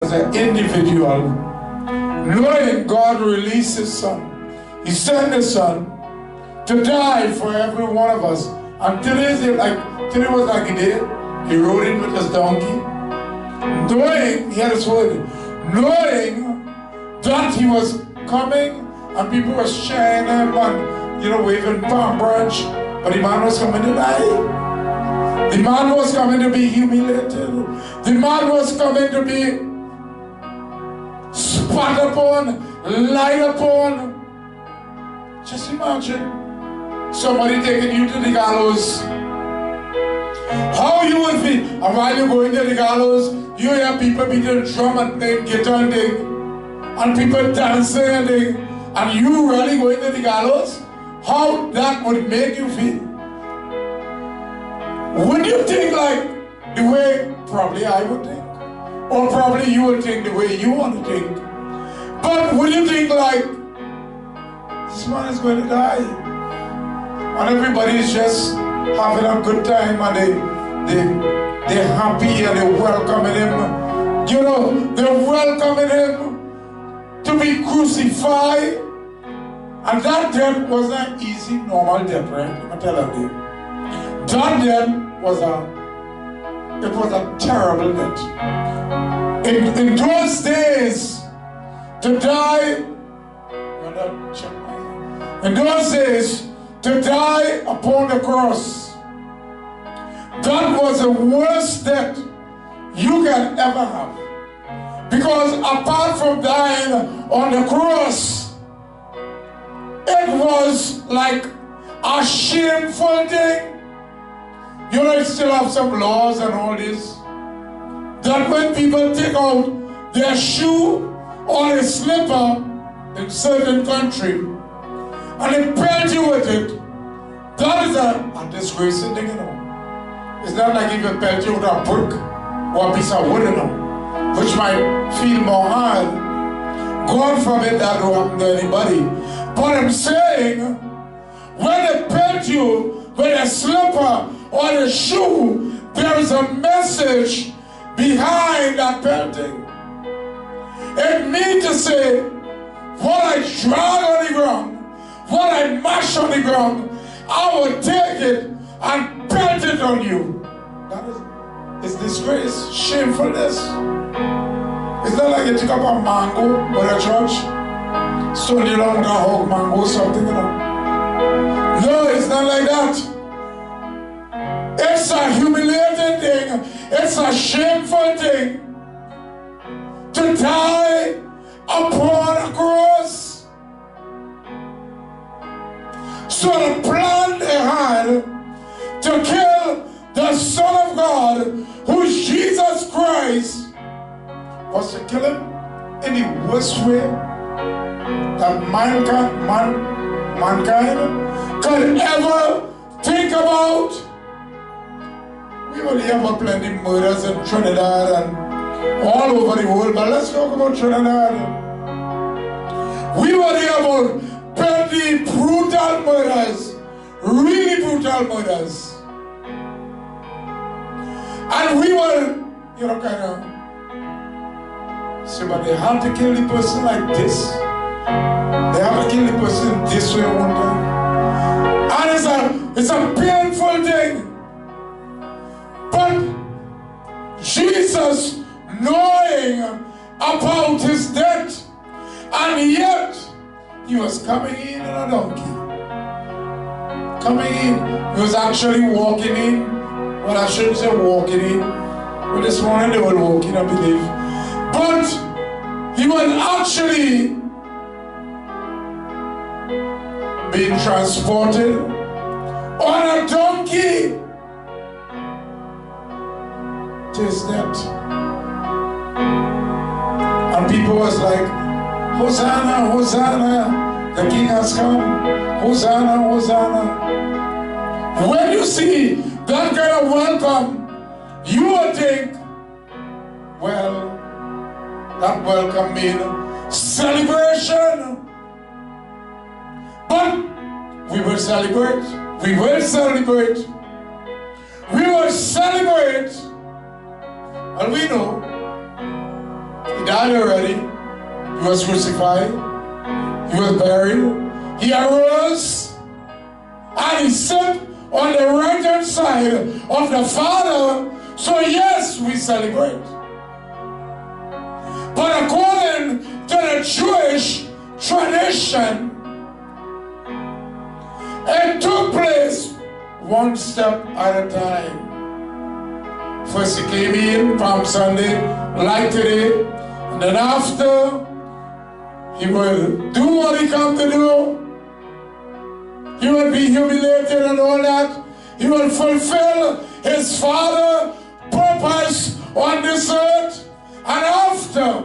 as an individual, knowing God released His Son. He sent His Son to die for every one of us. And today was like a day. He rode in with his donkey, knowing, he had his word, knowing that He was coming, and people were sharing Him and, waving palm branch. But the man was coming to die. The man was coming to be humiliated. The man was coming to be spat upon, lied upon. Just imagine somebody taking you to the gallows. How you would feel. And while you're going to the gallows, you hear people beating drum and playing guitar and thing, and people dancing and thing, and you really going to the gallows? How that would make you feel? Would you think like the way probably I would think? Or probably you would think the way you want to think. But would you think like, this man is going to die? And everybody is just having a good time and they're happy and they're welcoming Him. They're welcoming Him to be crucified. And that death was an easy, normal death, right? I'm telling you. That death was a terrible death. In those days, to die, in those days, to die upon the cross, that was the worst death you can ever have. Because apart from dying on the cross, it was like a shameful thing. It still have some laws and all this. That when people take out their shoe or a slipper in certain country and they pelt you with it, that is a disgracing thing, It's not like if you pelt you with a brick or a piece of wood, which might feel more hard. God forbid that will happen to anybody. But I'm saying, when they pelt you with a slipper or a shoe, there is a message behind that pelting. It means to say, what I drag on the ground, what I mash on the ground, I will take it and pelt it on you. That is disgrace, shamefulness. It's not like you took up a mango or a church, stone you down with a hog mango or something, No, it's not like that. It's a humiliating thing. It's a shameful thing to die upon a cross. So the plan they had to kill the Son of God, who is Jesus Christ, was to kill Him in the worst way that mankind could ever think about. We will hear about plenty murders in Trinidad and all over the world, but let's talk about Trinidad. We will hear about plenty brutal murders, really brutal murders. And we will, kind of say, but they have to kill the person like this. They have to kill the person this way one time. And it's a painful thing. But Jesus, knowing about His death, and yet He was coming in a donkey. Coming in. He was actually walking in. Well, I shouldn't say walking in. But this morning they were walking, I believe. But He was actually being transported on a donkey to His death. And people was like, Hosanna, Hosanna, the King has come. Hosanna, Hosanna. When you see that kind of welcome, you will think, well, that welcome means celebration. But we will celebrate. We will celebrate. We will celebrate. And we know the died already. He was crucified. He was buried. He arose. And he sat on the right hand side of the Father. So yes, we celebrate. But according to the Jewish tradition, it took place one step at a time. First he came in Palm Sunday, like today, and then after, he will do what he come to do. He will be humiliated and all that. He will fulfill his Father's purpose on this earth. And after,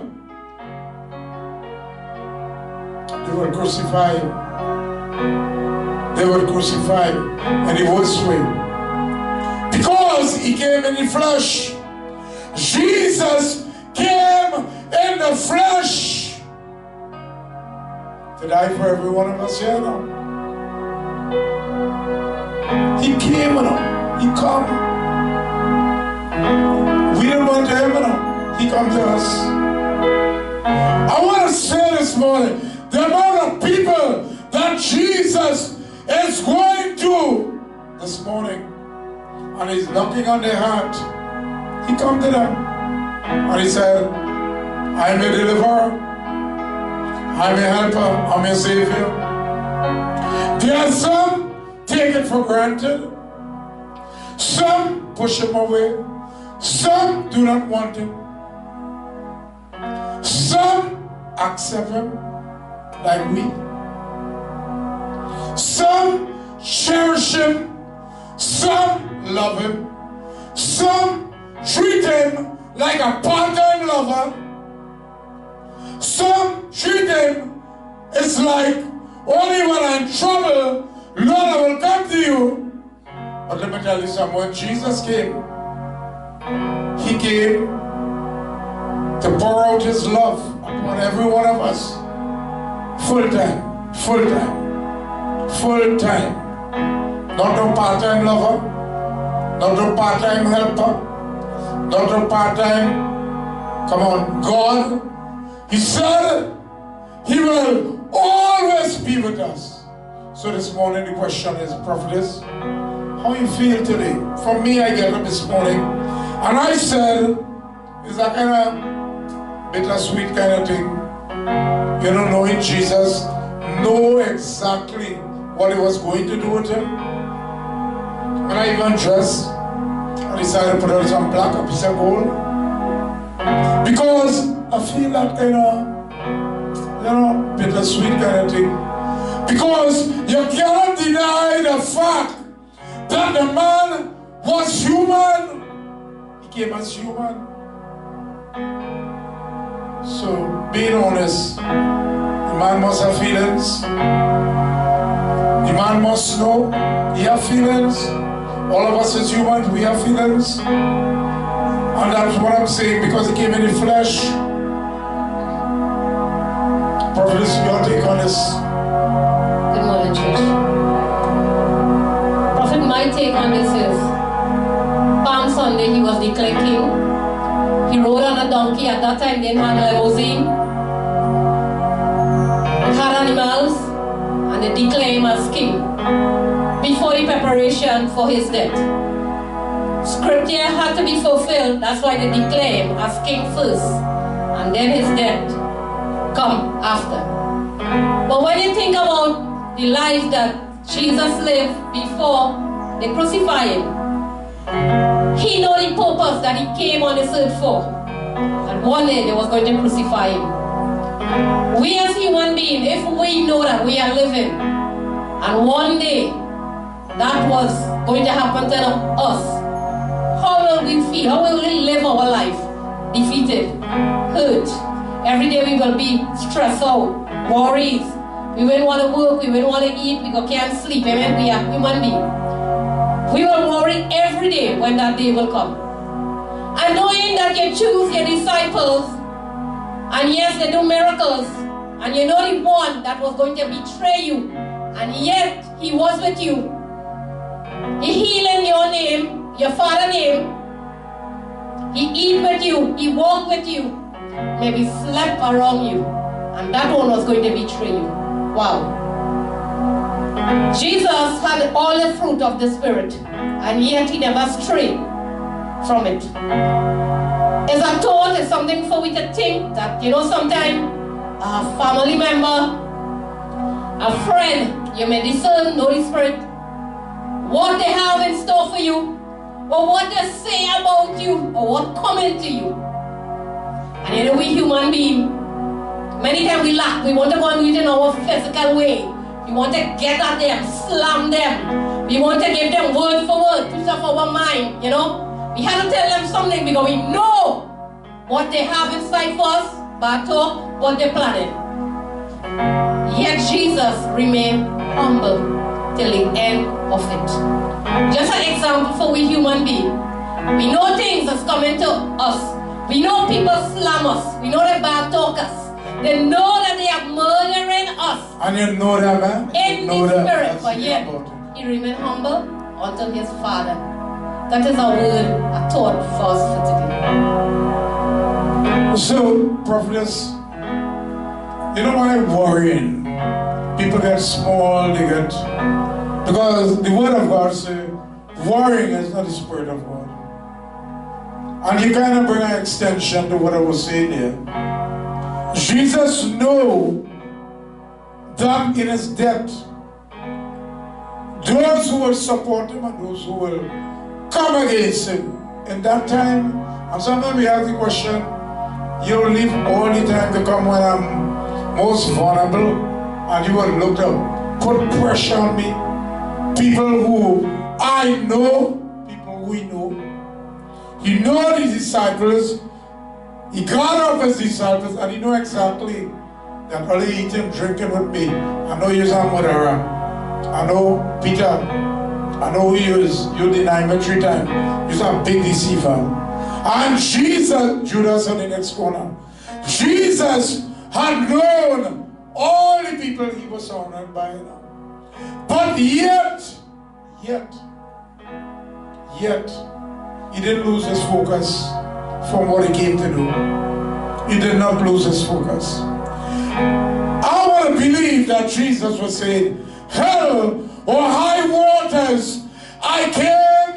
they will crucify him. They will crucify him. And he will swim. Because he came in the flesh. Jesus came in the flesh to die for every one of us here now. He came now. He come. We didn't want to heaven now. He come to us. I want to say this morning, the amount of people that Jesus is going to this morning, and he's knocking on their heart. He come to them and he said, I'm a deliverer, I'm a helper, I'm a savior. There are some take it for granted, some push him away, some do not want him, some accept him like we, some cherish him, some love him, some treat him like a part-time lover, some treat him, it's like only when I'm in trouble, Lord, I will come to you. But let me tell you something, when Jesus came, he came to pour out his love upon every one of us, full time, full time, full time. Not no part-time lover, not no part-time helper, not no part-time, come on, God. He said he will always be with us. So this morning the question is, Prophetess, how you feel today? For me, I get up this morning and I said, it's a kind of bittersweet kind of thing. You know, knowing Jesus, know exactly what he was going to do with him. When I even dressed, I decided to put on some black, a piece of gold. Because I feel that kind of, you know, bittersweet kind of thing. Because you cannot deny the fact that the man was human. He came as human. So, being honest, the man must have feelings. The man must know he has feelings. All of us as humans, we have feelings. And that's what I'm saying, because he came in the flesh. Prophetess, your take on this. Good morning, church. Prophet, my take on this is, Palm Sunday, he was declared king. He rode on a donkey. At that time, they didn't have a limousine. They had animals, and they declared him as king before the preparation for his death. Scripture had to be fulfilled. That's why they declare him as king first, and then his death come after. But when you think about the life that Jesus lived before they crucify him, he knew the purpose that he came on this earth for. And one day they was going to crucify him. We as human beings, if we know that we are living, and one day that was going to happen to us, how will we feel? How will we live our life? Defeated, hurt. Every day we will be stressed out, worries. We will want to work, we will want to eat, we can't sleep. Amen? We are human beings. We will worry every day when that day will come. And knowing that you choose your disciples, and yes, they do miracles, and you know the one that was going to betray you, and yet he was with you. He healed in your name, your Father's name. He eat with you, he walk with you. maybe slept around you, and that one was going to betray you. Wow. Jesus had all the fruit of the Spirit, and yet he never strayed from it. It's a thought, it's something for we to think that, sometimes a family member, a friend, you may discern, know the Spirit, what they have in store for you, or what they say about you, or what comment to you. And we human beings, many times we lack. We want to go and do it in our physical way. We want to get at them, slam them. We want to give them word for word, piece of our mind, We have to tell them something because we know what they have inside for us, but what they're planning. Yet Jesus remained humble till the end of it. Just an example for we human beings. We know things that's coming to us. We know people slam us. We know they bad talk us. They know that they are murdering us. And you know that, man? In the spirit. But yet, he remained humble unto his Father. That is a word, a thought for us for today. So, Prophetess, why worrying? People get small, they get... Because the word of God says, worrying is not the Spirit of God. And you kind of bring an extension to what I was saying there. Jesus knew that in his death, those who will support him and those who will come against him. In that time, and sometimes we have the question, you will leave all the time to come when I'm most vulnerable, and you will look up, put pressure on me. People who I know, people we know. He knew his disciples. He got up his disciples, and he knew exactly that only eating, drinking with me. I know you're a murderer. I know Peter. I know who you is. You deny me 3 times. You're a big deceiver. And Jesus, Judas on the next corner. Jesus had known all the people he was surrounded by now. But yet, he didn't lose his focus from what he came to do. He did not lose his focus. I want to believe that Jesus was saying, hell or high waters, I came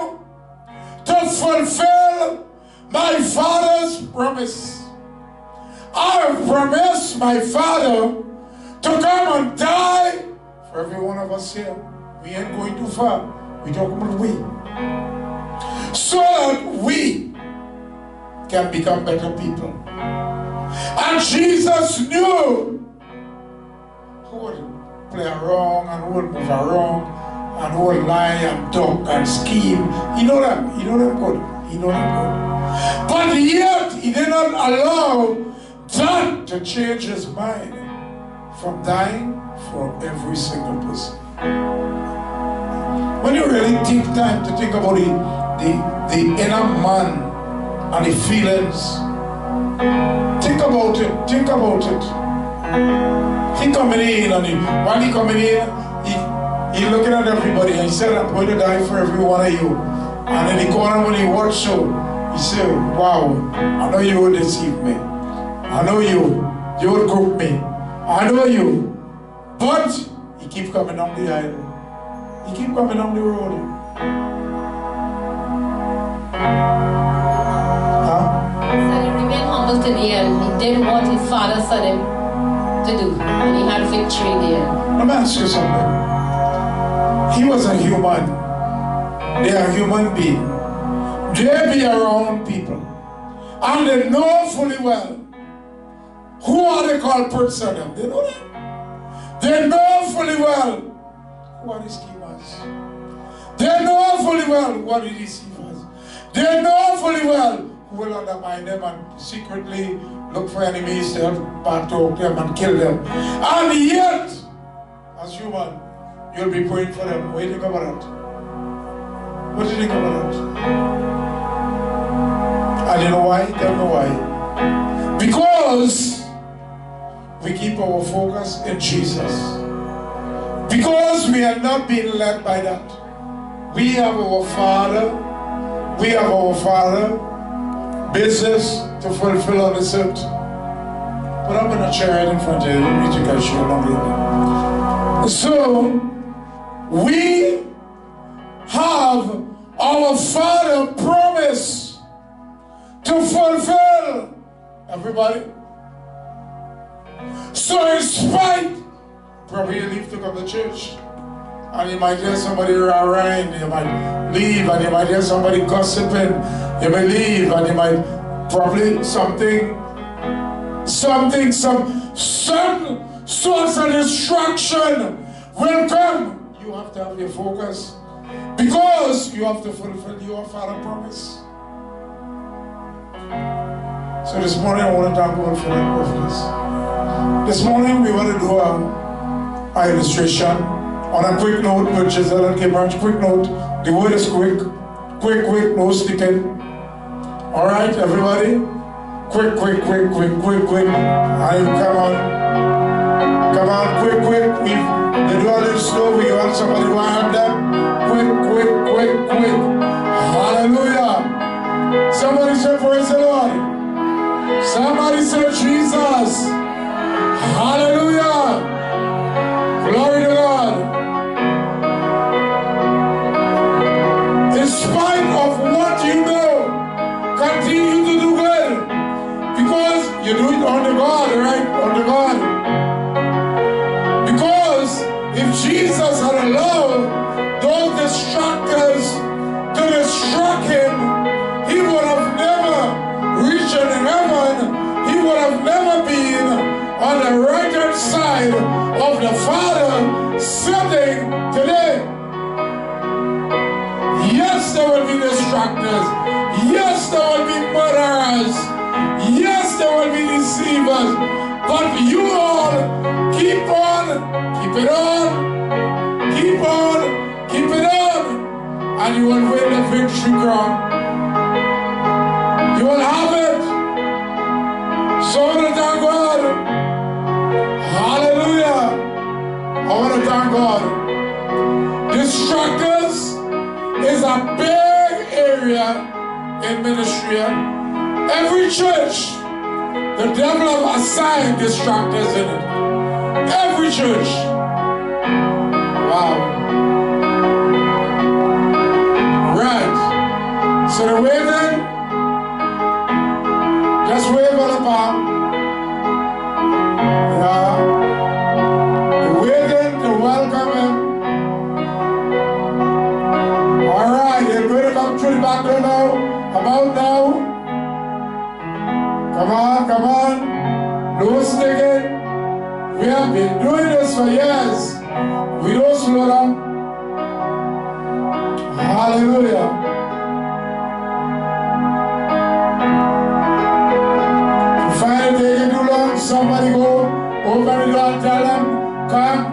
to fulfill my Father's promise. I have promised my Father to come and die for every one of us here. We ain't going too far. We're talking about we. So that we can become better people. And Jesus knew who would play wrong and who would move wrong and who would lie and talk and scheme. He know them. He know them good. He know them good. But yet he did not allow that to change his mind from dying for every single person. When you really take time to think about the inner man and the feelings, think about it, think about it. He coming in, and while he coming in, he looking at everybody and he said, I'm going to die for every one of you. And in the corner when he watched so, he said, wow, I know you would deceive me. I know you would cook me. I know you. But he keep coming down the aisle. He keep coming down the road. He said he remained humble to the end. He did what his Father said him to do. And he had victory there. Let me ask you something. He was a human. They are human beings. They be around people. And they know fully well who are the culprits of them. They know that. They know fully well who are the schemers. They know fully well who are the deceivers. They know fully well who will undermine them and secretly look for enemies to help bad talk them and kill them. And yet, as human, you'll be praying for them. What do you think about that? What do you think about that? And you know why? Tell me why. Because we keep our focus in Jesus. Because we are not being led by that. We have our Father. We have our Father business to fulfill on this earth. Put up in a chair right in front of you. Let me take a chair along. So, we have our Father promise to fulfill. Everybody? So in spite, probably you leave to come to church, and you might hear somebody around, you might leave, and you might hear somebody gossiping, you may leave, and you might probably some source of distraction will come. You have to have your focus, because you have to fulfill your Father promise. So this morning I want to thank God for that Prophetess. This morning we want to do an illustration on a quick note, but Giselle and Cambridge, quick note. The word is quick, no sticking. All right, everybody? Quick. And come on, quick. They do a little slow. We want somebody to have them. Quick. Hallelujah. Somebody say praise the Lord. Somebody say Jesus. Hallelujah. Glory to God. In spite of what you know, continue to do good. Because you do it under God, right? Under God. Because if Jesus had allowed those distractors to distract him, he would have never reached in heaven. He would have never been on the right-hand side of the Father sitting today. Yes, there will be distractors. Yes, there will be murderers. Yes, there will be deceivers. But you all keep it on, and you will win the victory crown. You will have it. So I want to thank God. Hallelujah. I want to thank God. Distractors is a big area in ministry. Every church, the devil have assigned distractors in it. Every church. Wow. Right. So the waving, just wave on the palm. Yeah. The waving to welcome him. All right, you're going to come through the back door now. About now. Come on. No sticking. We have been doing this for years. We don't slow down. Hallelujah. If you find it taking too long, somebody go open the door and tell them, come.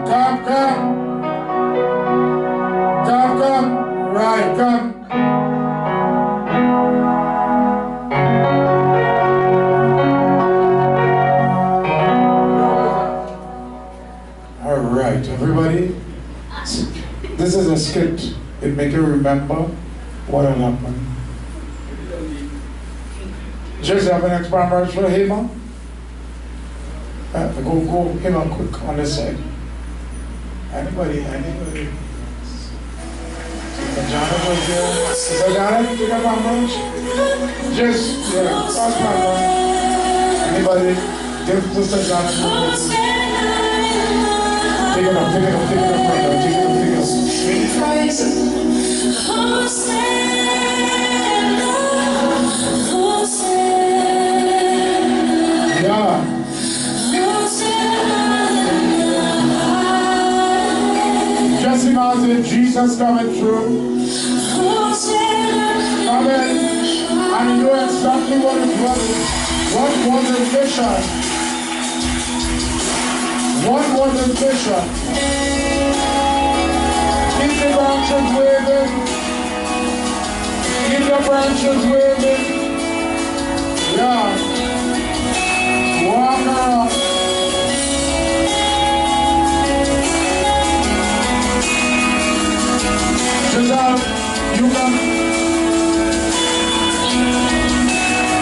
Right, come. Everybody, this is a skit. It makes you remember what had happened. Just have an experiment for Hema. Go Hema quick on this side. Anybody? Sister Janet was there. Sister Janet, take up my branch. Just, pass my branch. Anybody? Give Sister Janet my branch. Take it up, brother. Yeah. Just imagine Jesus coming through. Coming, and you know exactly what is running. What was the vision? What was the vision? Keep the branches waving. Keep the branches waving. Yeah. Walk around. Giselle, you come.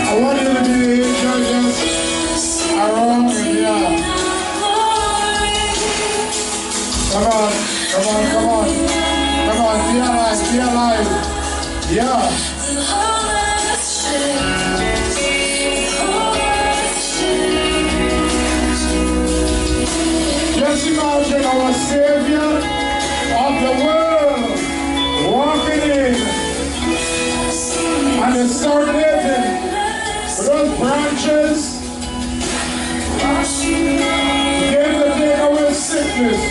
I want you to be the angel just around you. Come on, come on, come on. Come on, be alive, be alive. Yeah. Just imagine our Savior of the world walking in and exterminating those branches. He came to take away sickness.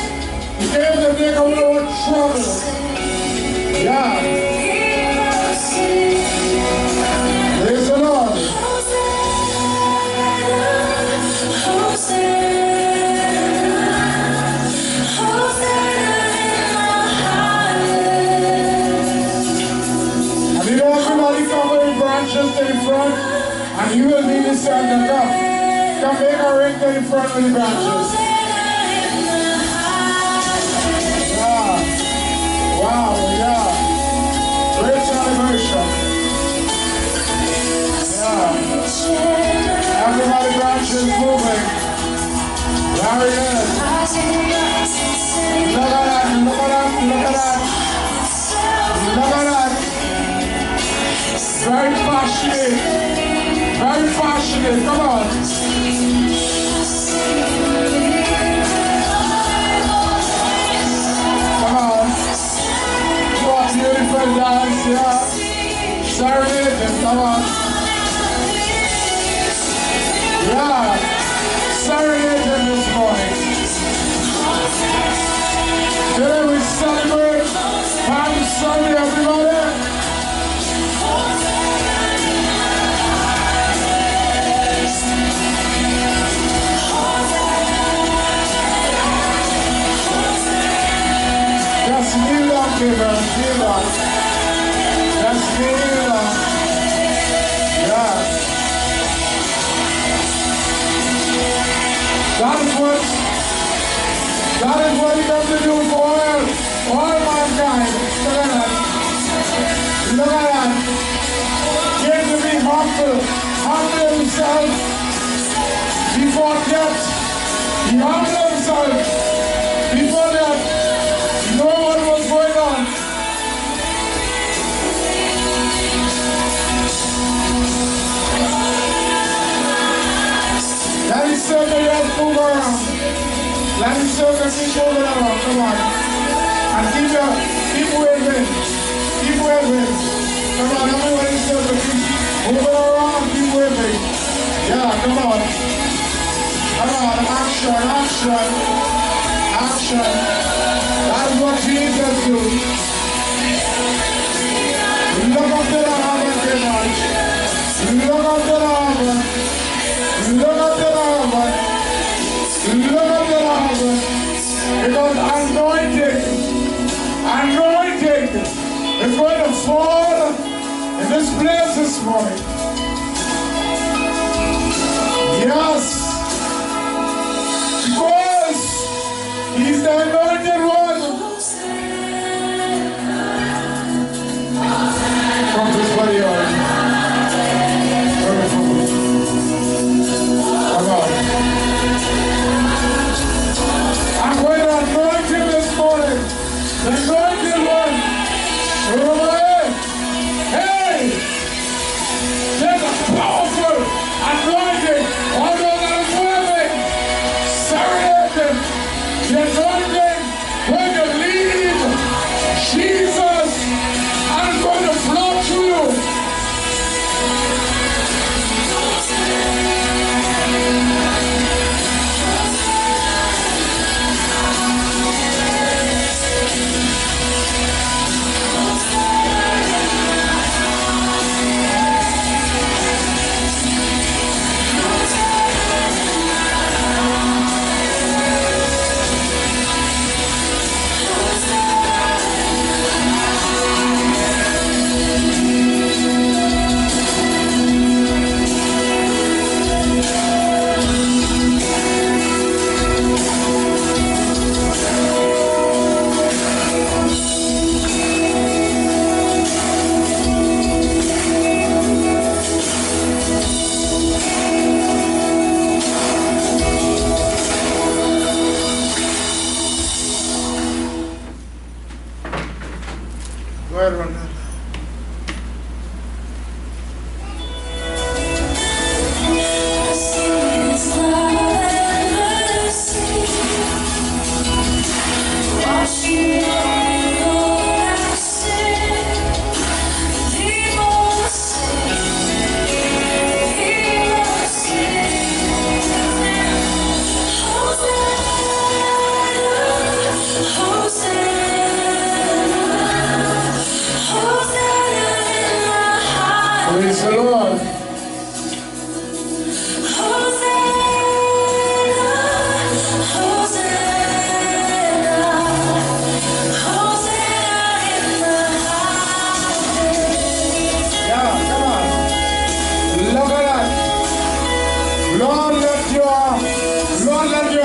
He came to take away our trouble. Yeah. Praise the Lord. And you know everybody come with branches to the front, and you will need to stand and come. Come make a ring to the front with the branches. Yeah. Wow, yeah. Great celebration. Yeah. Everybody branches moving. Very good. Look at that, look at that, look at that. Look at that. Very passionate. Very passionate. Come on. Come on. What beautiful dance, yeah. Serenade, come on. Yeah. Serenade this morning. Today we celebrate Palm Sunday, everybody. Just kneel on, people, kneel on. Just kneel on. Yeah. That is what he comes to do for all mankind. Look at that. Look at that. Came to be humble himself before death. He humbled himself before death. Know what was going on. Let me serve the Lord, move around. Let me serve the people around. Come on. And keep waving. Keep waving. Come on, everybody serve the people. Move around, keep waving. Yeah, come on. Come on, action, action. Action. That's what Jesus do. Look up to the heaven tonight. Look up to the heaven. Look up to the heaven. Look up to the heaven. Because anointing is going to fall in this place this morning. Yes. Because He's the anointed one. Come this way, come on. I'm going to anoint him this morning. The anointed one. Hey! There's a powerful anointing. All those that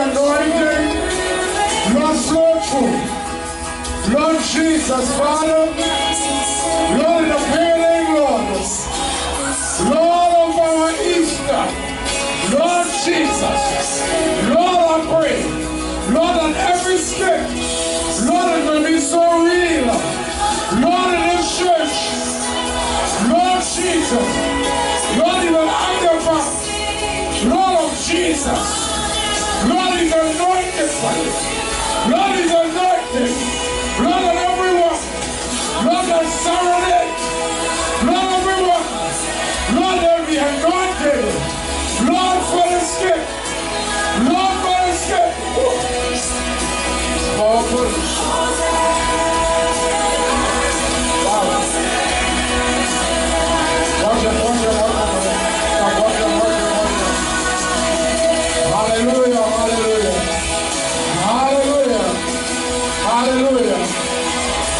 anointing, Lord, flow through. Lord Jesus, Father, Lord, in the building, Lord, Lord of our Easter, Lord Jesus, Lord, I pray, Lord, on every step, Lord, it will be so real, Lord, in this church, Lord Jesus, Lord, you will have your back, Lord of Jesus, Lord, is anointed for you, Lord, is anointed, Lord, on everyone, Lord, that serenade, Lord, everyone, Lord, they'll be anointed, Lord, for the skip, Lord, for the skip. Powerful. Wow. Watch it. Hallelujah, hallelujah. Hallelujah. Hallelujah.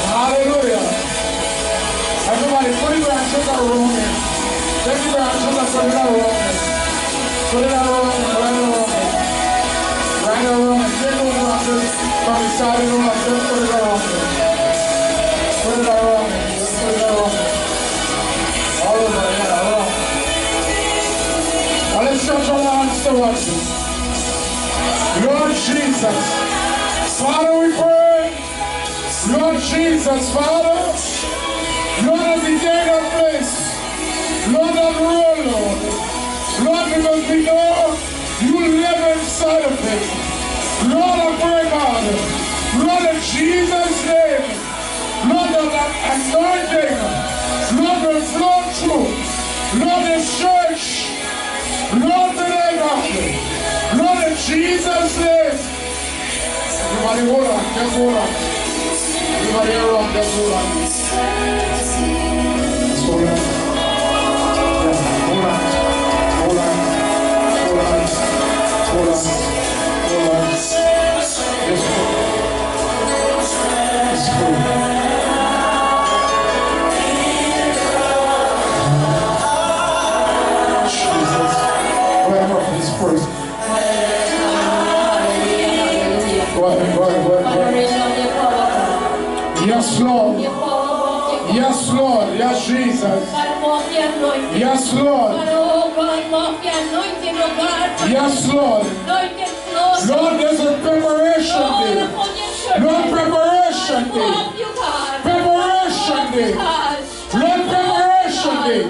Hallelujah. Everybody, put your hands in the room. Take your hands in the room. Put it around, right around. Take over from the side of the room. Just put it around. Put it around. Just put it around. All over, yeah, around. Now let's stretch our hands towards you. Lord Jesus, Father, we pray. Lord Jesus, Father, Lord, as we take that place, Lord, that road, Lord, Lord, because we know you live inside of it. Lord, I pray, God, Lord, in Jesus' name, Lord, that anointing, Lord, will flow through, Lord, this church, Lord, today, God, Lord, in Jesus' name. Everybody hold on, just hold on. Everybody around, just hold on. Just hold on. Yeah, hold on. Hold on. Hold on. Hold on. Hold on. Just hold on. Just hold on. Jesus. Go ahead, Prophetess first. Go ahead. Yes, Lord. Yes, Lord. Yes, Jesus. Yes, Lord. Yes, Lord. Lord, there's a preparation day. Lord, preparation day. Preparation day. Lord, preparation day.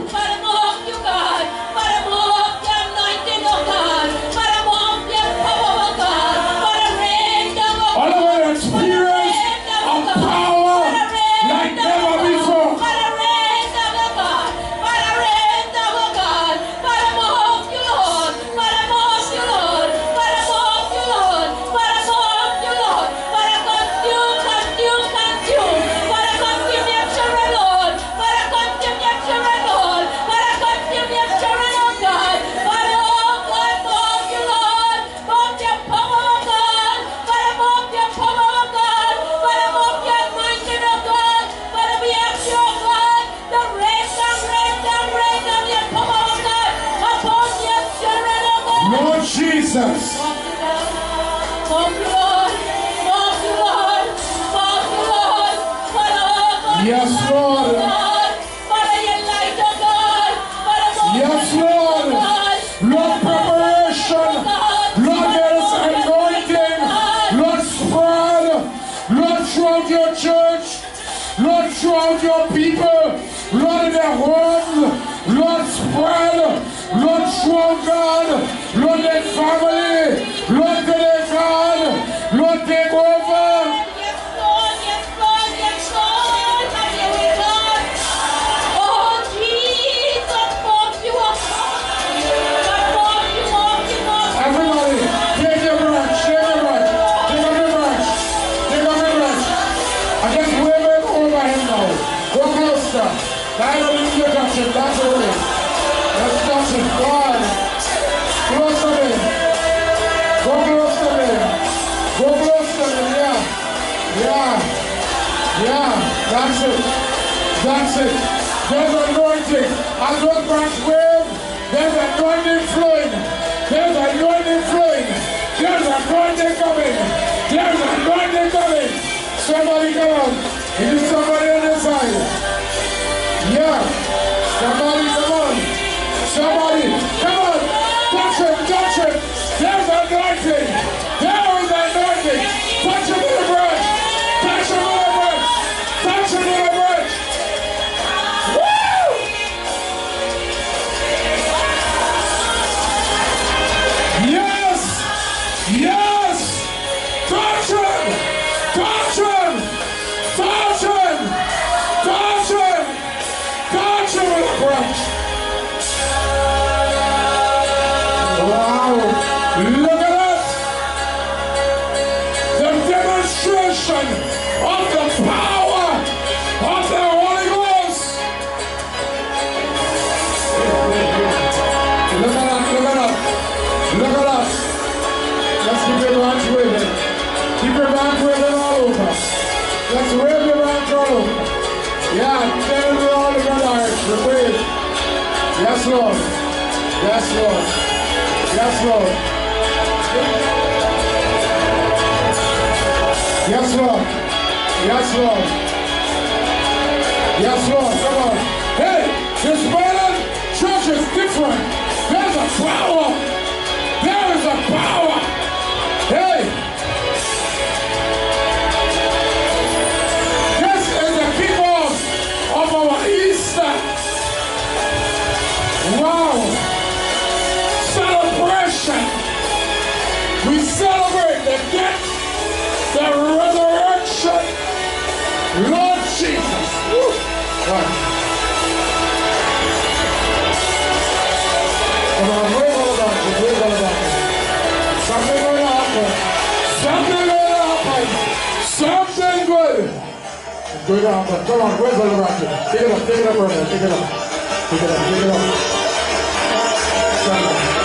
Jesus. Yes, Lord. Yes, Lord. Lord, preparation. Lord, there is anointing. Lord, spread. Lord, throughout your church. Lord, throughout your people. Lord, in their homes. Lord, spread. Lord, throughout God. Lord, their family. Lord, to their God. Lord, take over. That's the way. Let's touch it. God. Close to him. Go close to him. Go close to him. Yeah. Yeah. Yeah. That's it. That's it. There's anointing. As those branch wave, there's anointing flowing. There's anointing flowing. There's anointing Somebody come on. Is it somebody on the side? Yeah. Somebody come on. Somebody come on. Touch him, touch him. There's anointing. There is anointing. Touch him with a branch. Touch him with a branch. Touch him with a branch. Woo! Yes. Yes. Touch him. Touch him. Touch him. Touch him. Touch him with a branch. Wow. Look at that. The demonstration of the power of the Holy Ghost. Look at that. Look at that. Look at that. Let's keep your hands waving. Keep your hands waving all over. Let's wave your hands all over. Yeah, tell me all the brothers. The wave. Yes, Lord. Yes, Lord. Yes, Lord. Yes, Lord. Yes, Lord. Yes, Lord. Come on. Hey, this morning, church is different. There's a power. There is a power. Hey. This is the kickoff of our Easter. Wow. Celebration. We celebrate the death, the resurrection, Lord Jesus. Woo. Right. Come on, wave all about it, wave all about it. Something going to happen. Something going to happen. Something good. It's going to happen. Come on, wave all about it. Take it up, brother. Take it up. Take it up, take it up. Come on.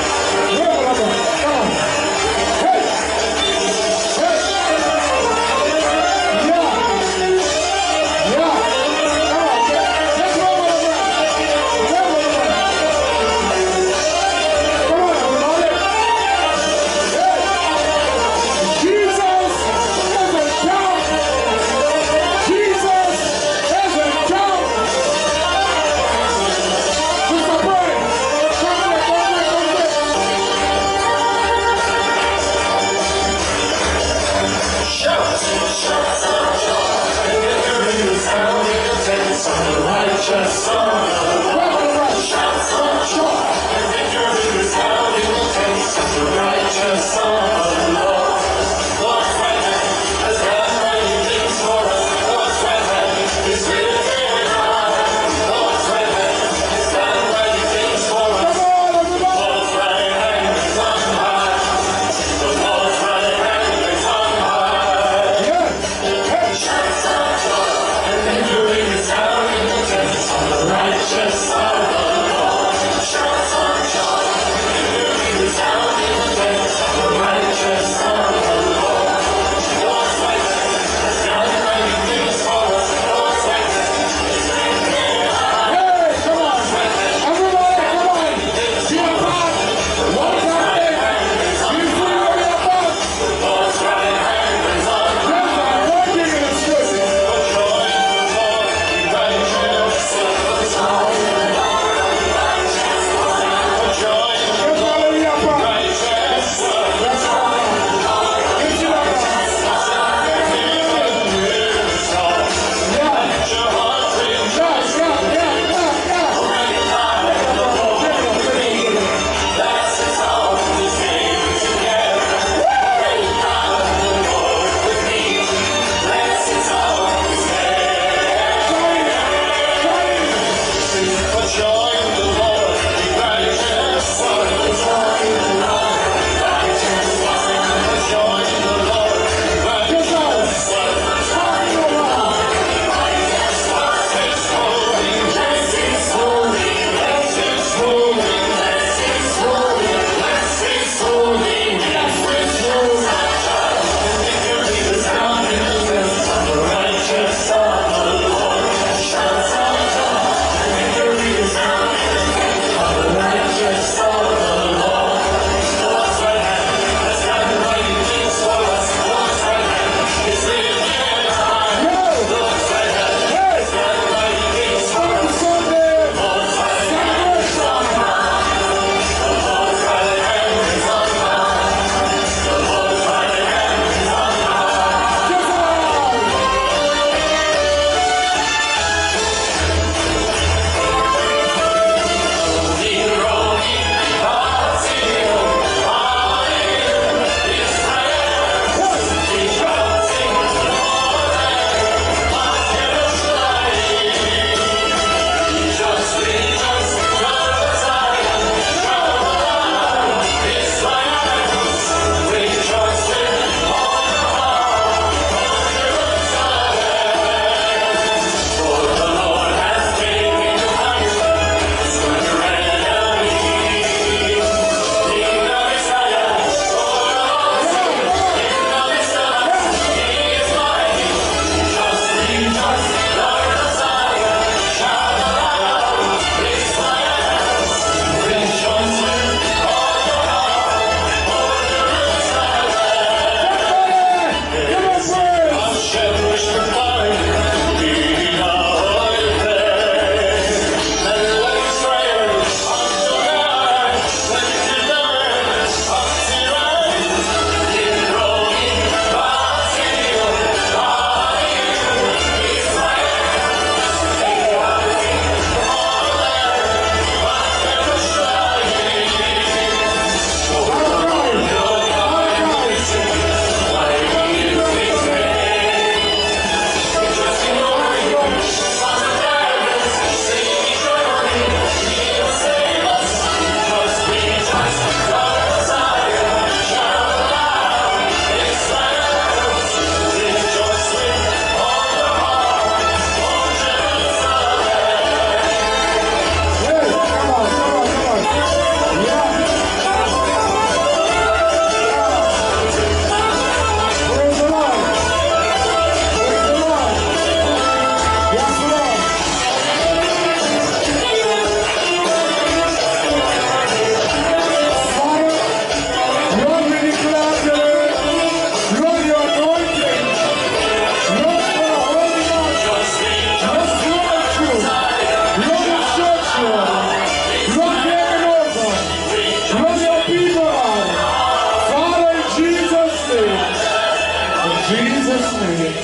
Jesus' name.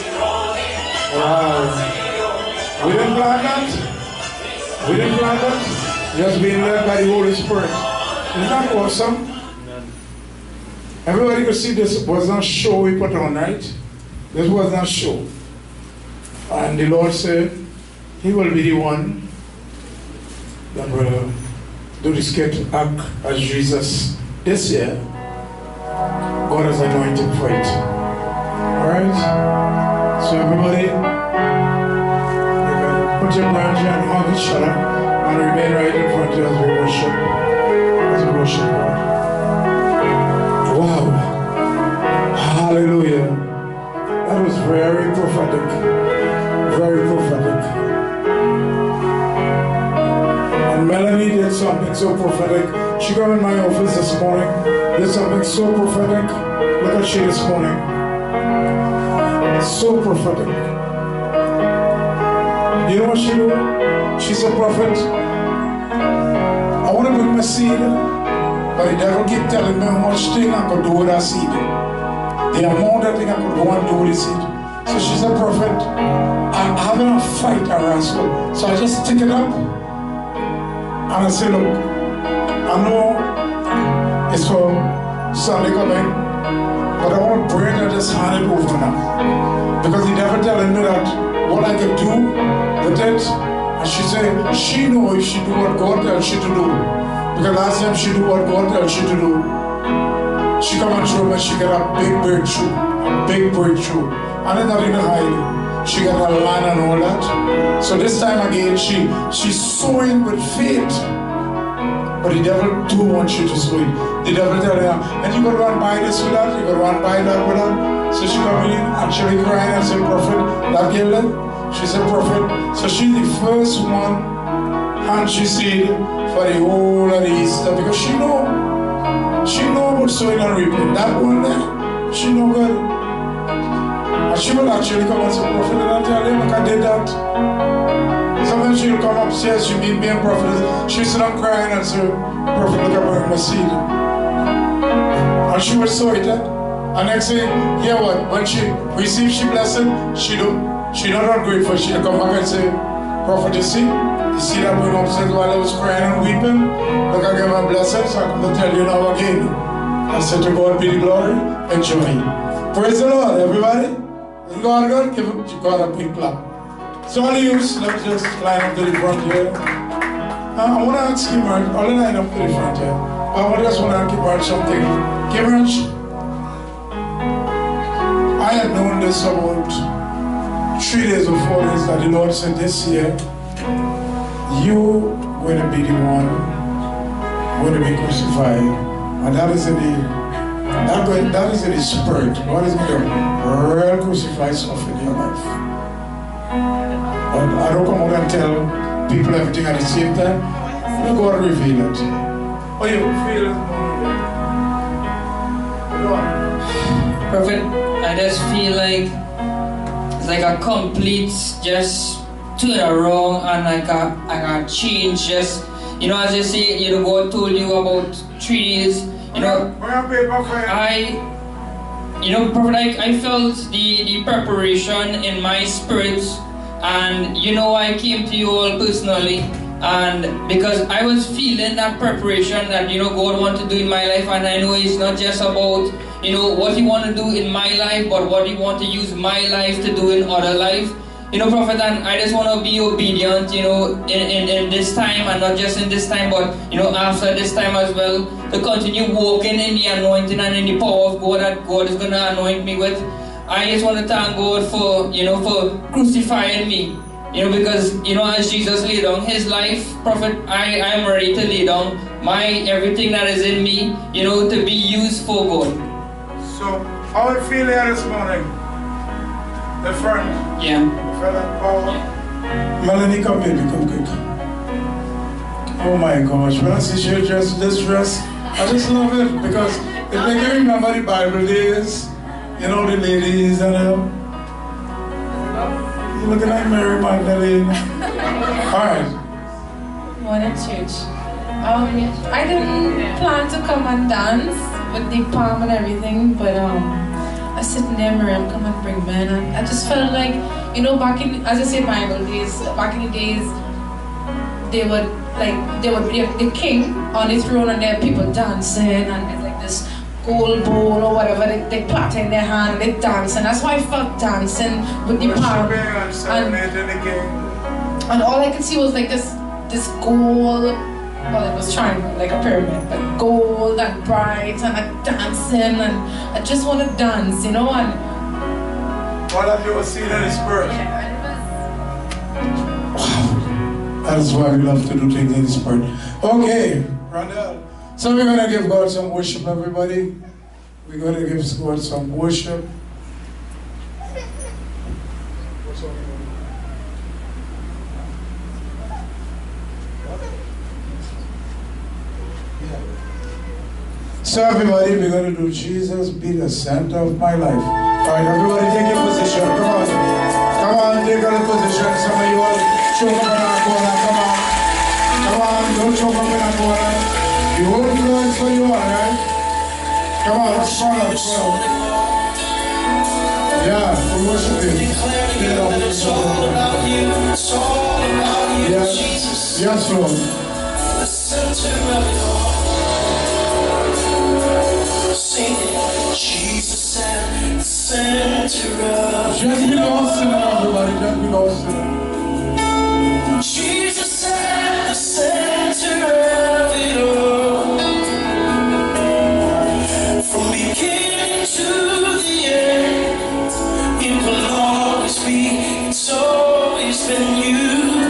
Wow. We didn't plan that. We didn't plan that. Just being led by the Holy Spirit. Isn't that awesome? Everybody could see this was not a show we put on, right? This was not a show. And the Lord said, He will be the one that will do the skit act as Jesus this year. God has anointed for it. Alright? So everybody, you can put your branch and hug each other and remain right in front of you as we worship. As we worship God. Wow. Hallelujah. That was very prophetic. Very prophetic. And Melanie did something so prophetic. She got in my office this morning. Did something so prophetic. Look at she this morning. So prophetic. You know what she do? She's a prophet. I want to bring my seed, but the devil keep telling me how much thing I could do with that seed. The amount of thing I could go and do with the seed. So she's a prophet. I'm having a fight, a wrestle. So I just take it up and I say, look, I know it's for Sunday coming, but I want to pray and just hand it over now. Because the devil telling me that what I could do with it, and she said she know if she do what God tells she to do. Because last time she do what God tells she to do, she come and show me she got a big breakthrough. A big breakthrough. And it's not in the hide. She got her land and all that. So this time again, she's sowing with faith. But the devil don't want you to sow it. The devil tell her, and you gotta run buy this with that, you gotta run buy that with that. So she come in, actually crying and say, Prophet, that girl then? She's a prophet. So she's the first one, and she said for the whole of the Easter, because she know about sowing and reaping. That one there, she know good. And she will actually come and say, Prophet, and I tell him, like I did that. Sometimes she'll come upstairs, she meet me and Prophetess. She'll sit up crying and say, Prophet, look, I bring my seed. And she will sow it. And next thing, hear what? When she receives she blessing, she not ungrateful. She'll come back and say, Prophet, you see that went upstairs while I was crying and weeping? Look, I gave my blessing, so I'm going to tell you now again. I said to God be the glory, enjoy. Praise the Lord, everybody. Is God good? Give God a big clap. So all of you, let's just line up to the front here. I want to ask Kimberly, all line up to the front here. I just want to ask Kimberly something. Kimberly, I had known this about 3 days or 4 days that the Lord said this year, you're going to be the one going to be crucified. And that is in the spirit. God is going to real crucify stuff in your life. But I don't come out and tell people everything at the same time. Let God reveal it. Oh, you feel it? Go on. Prophet, I just feel like it's like a complete just turn around and like a change. Just, you know, as you say, you know, God told you about 3 days. You know, Prophet, I felt the preparation in my spirit, and you know, I came to you all personally, and because I was feeling that preparation that, you know, God wants to do in my life, and I know it's not just about, you know, what He wants to do in my life, but what He wants to use my life to do in other life. You know, Prophet, and I just want to be obedient, you know, in this time, and not just in this time, but, you know, after this time as well, to continue walking in the anointing and in the power of God that God is going to anoint me with. I just want to thank God for, you know, for crucifying me, you know, because, you know, as Jesus laid down His life, Prophet, I am ready to lay down everything that is in me, you know, to be used for God. So, how it feel here this morning? The front? Yeah. Melanie, come baby, come quick. Oh my gosh, when I see you dressed this dress, I just love it because it makes me remember the Bible days, you know, the ladies and you're looking like Mary Magdalene. Alright. Morning, church. I didn't plan to come and dance with the palm and everything, but I sitting there, Miriam, come and bring men. And I just felt like, you know, back in, as I say, Bible days, back in the days, they would the king on the throne and there are people dancing and there's like this gold bowl or whatever, they plait in their hand, they dance, and that's why I felt dancing with the palm. And all I could see was like this gold, well, it was triangle, like a pyramid, but gold and bright and dancing, and I just want to dance, you know. And what have you seen in the spirit? Yeah, That's why we love to do things in the spirit. Okay, Randall. So we're going to give God some worship, everybody. We're going to give God some worship. So everybody, we're going to do Jesus be the center of my life. All right, everybody take your position. Come on. Come on, take your position. Some of you all choke up in our corner. Come on. Come on, don't choke up in our corner. You hold the hands for you, all right? Come on, let's fall up. Yeah, we worship Him. Yes, yes, Lord. The center of it all. Jesus at the center of Just be lost in it, everybody. Just be lost in it. Jesus at the center of it all. From beginning to the end, it will always be, it's always been you.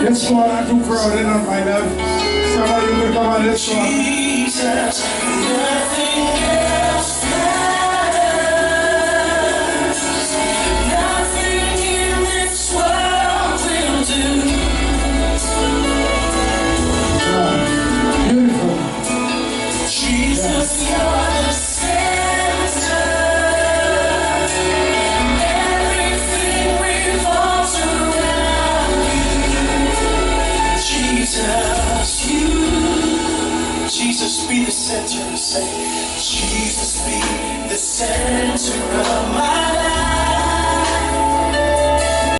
This one I'm too crowded on my left. Somebody will come on this one. Jesus, nothing else matters. Nothing in this world will do. Beautiful. Jesus, you're the center. Everything revolves around you. Jesus, you. Jesus be the center. Say, Jesus be